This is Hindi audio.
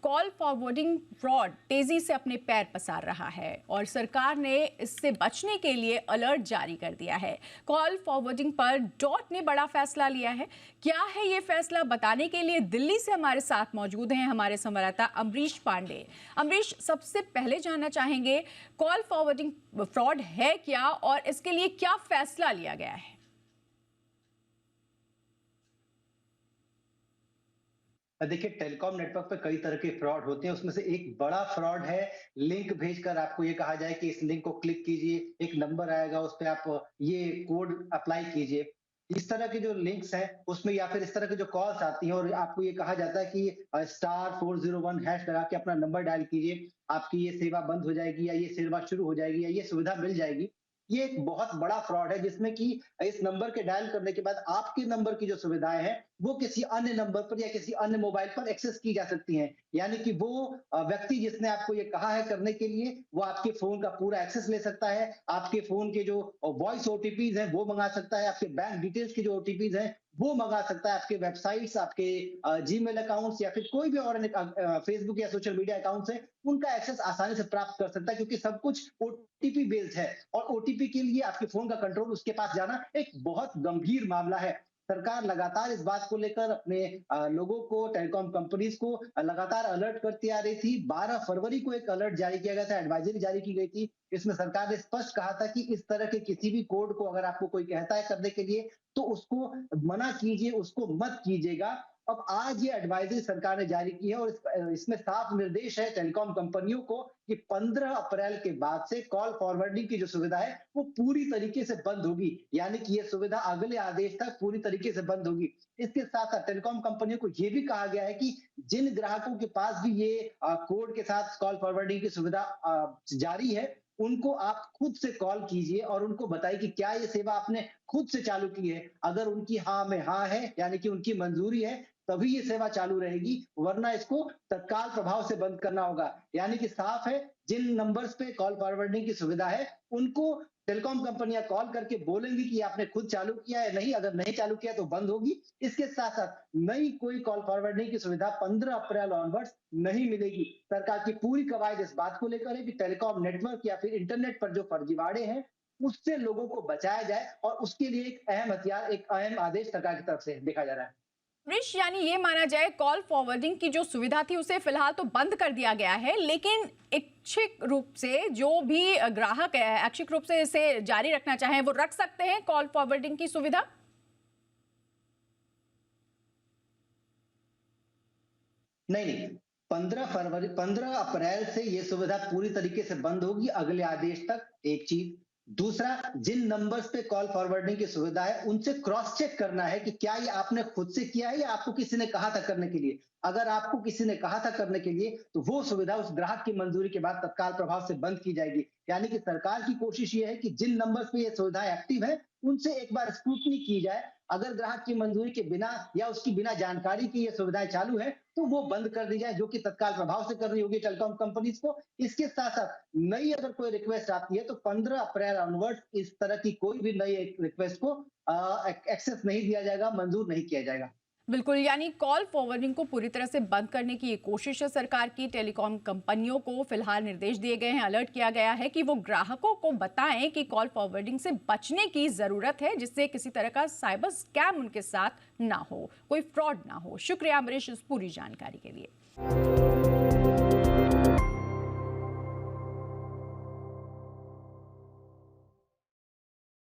कॉल फॉरवर्डिंग फ्रॉड तेजी से अपने पैर पसार रहा है और सरकार ने इससे बचने के लिए अलर्ट जारी कर दिया है। कॉल फॉरवर्डिंग पर डॉट ने बड़ा फैसला लिया है। क्या है ये फैसला, बताने के लिए दिल्ली से हमारे साथ मौजूद हैं हमारे संवाददाता अमरीश पांडे। अमरीश, सबसे पहले जानना चाहेंगे कॉल फॉरवर्डिंग फ्रॉड है क्या और इसके लिए क्या फैसला लिया गया है? देखिए, टेलीकॉम नेटवर्क पे कई तरह के फ्रॉड होते हैं। उसमें से एक बड़ा फ्रॉड है लिंक भेजकर आपको ये कहा जाए कि इस लिंक को क्लिक कीजिए, एक नंबर आएगा, उस पे आप ये कोड अप्लाई कीजिए। इस तरह के जो लिंक्स हैं उसमें, या फिर इस तरह की जो कॉल्स आती हैं और आपको ये कहा जाता है कि स्टार 401 हैश लगा के अपना नंबर डायल कीजिए, आपकी ये सेवा बंद हो जाएगी या ये सेवा शुरू हो जाएगी या ये सुविधा मिल जाएगी। ये एक बहुत बड़ा फ्रॉड है जिसमें कि इस नंबर के डायल करने के बाद आपके नंबर की जो सुविधाएं हैं वो किसी अन्य नंबर पर या किसी अन्य मोबाइल पर एक्सेस की जा सकती हैं। यानी कि वो व्यक्ति जिसने आपको ये कहा है करने के लिए, वो आपके फोन का पूरा एक्सेस ले सकता है, आपके फोन के जो वॉइस ओटीपीज हैं वो मंगा सकता है, आपके बैंक डिटेल्स के जो ओटीपीज हैं वो मंगा सकता है, आपके वेबसाइट्स, आपके जीमेल अकाउंट्स या फिर कोई भी और फेसबुक या सोशल मीडिया अकाउंट्स है, उनका एक्सेस आसानी से प्राप्त कर सकता है, क्योंकि सब कुछ ओटीपी बेस्ड है। और ओटीपी के लिए आपके फोन का कंट्रोल उसके पास जाना एक बहुत गंभीर मामला है। सरकार लगातार इस बात को लेकर अपने लोगों को, टेलीकॉम कंपनीज को लगातार अलर्ट करती आ रही थी। 12 फरवरी को एक अलर्ट जारी किया गया था, एडवाइजरी जारी की गई थी। इसमें सरकार ने स्पष्ट कहा था कि इस तरह के किसी भी कोड को अगर आपको कोई कहता है करने के लिए तो उसको मना कीजिए, उसको मत कीजिएगा। अब आज ये एडवाइजरी सरकार ने जारी की है और इसमें साफ निर्देश है टेलीकॉम कंपनियों को कि 15 अप्रैल के बाद से कॉल फॉरवर्डिंग की जो सुविधा है वो पूरी तरीके से बंद होगी। यानी कि ये सुविधा अगले आदेश तक पूरी तरीके से बंद होगी। इसके साथ साथ टेलीकॉम कंपनियों को ये भी कहा गया है कि जिन ग्राहकों के पास भी ये कोड के साथ कॉल फॉरवर्डिंग की सुविधा जारी है, उनको आप खुद से कॉल कीजिए और उनको बताइए कि क्या ये सेवा आपने खुद से चालू की है। अगर उनकी हाँ में हाँ है, यानी कि उनकी मंजूरी है, तभी ये सेवा चालू रहेगी, वरना इसको तत्काल प्रभाव से बंद करना होगा। यानी कि साफ है, जिन नंबर्स पे कॉल फॉरवर्डिंग की सुविधा है उनको टेलीकॉम कंपनियां कॉल करके बोलेंगी कि आपने खुद चालू किया है, नहीं, अगर नहीं चालू किया तो बंद होगी। इसके साथ साथ नई कोई कॉल फॉरवर्डिंग की सुविधा 15 अप्रैल ऑनवर्ड्स नहीं मिलेगी। सरकार की पूरी कवायद इस बात को लेकर है कि टेलीकॉम नेटवर्क या फिर इंटरनेट पर जो फर्जीवाड़े हैं उससे लोगों को बचाया जाए, और उसके लिए एक अहम हथियार, एक अहम आदेश सरकार की तरफ से देखा जा रहा है। अमरीश, यानी ये माना जाए कॉल फॉरवर्डिंग की जो सुविधा थी उसे फिलहाल तो बंद कर दिया गया है, लेकिन इच्छिक रूप से जो भी ग्राहक है ऐच्छिक रूप से इसे जारी रखना चाहें वो रख सकते हैं कॉल फॉरवर्डिंग की सुविधा। नहीं, नहीं। 15 अप्रैल से ये सुविधा पूरी तरीके से बंद होगी अगले आदेश तक, एक चीज। दूसरा, जिन नंबर्स पे कॉल फॉरवर्डिंग की सुविधा है उनसे क्रॉस चेक करना है कि क्या ये आपने खुद से किया है या आपको किसी ने कहा था करने के लिए। अगर आपको किसी ने कहा था करने के लिए तो वो सुविधा उस ग्राहक की मंजूरी के बाद तत्काल प्रभाव से बंद की जाएगी। यानी कि सरकार की कोशिश ये है कि जिन नंबर्स पे ये सुविधा एक्टिव है उनसे एक बार स्क्रूटनी की जाए। अगर ग्राहक की मंजूरी के बिना या उसकी बिना जानकारी की ये सुविधाएं चालू है तो वो बंद कर दी जाए, जो कि तत्काल प्रभाव से करनी होगी टेलीकॉम कंपनीज को। इसके साथ साथ नई अगर कोई रिक्वेस्ट आती है तो 15 अप्रैल ऑनवर्ड इस तरह की कोई भी नई रिक्वेस्ट को एक्सेस नहीं दिया जाएगा, मंजूर नहीं किया जाएगा। बिल्कुल, यानी कॉल फॉरवर्डिंग को पूरी तरह से बंद करने की ये कोशिश है सरकार की। टेलीकॉम कंपनियों को फिलहाल निर्देश दिए गए हैं, अलर्ट किया गया है कि वो ग्राहकों को बताएं कि कॉल फॉरवर्डिंग से बचने की जरूरत है, जिससे किसी तरह का साइबर स्कैम उनके साथ ना हो, कोई फ्रॉड ना हो। शुक्रिया अमरीश इस पूरी जानकारी के लिए।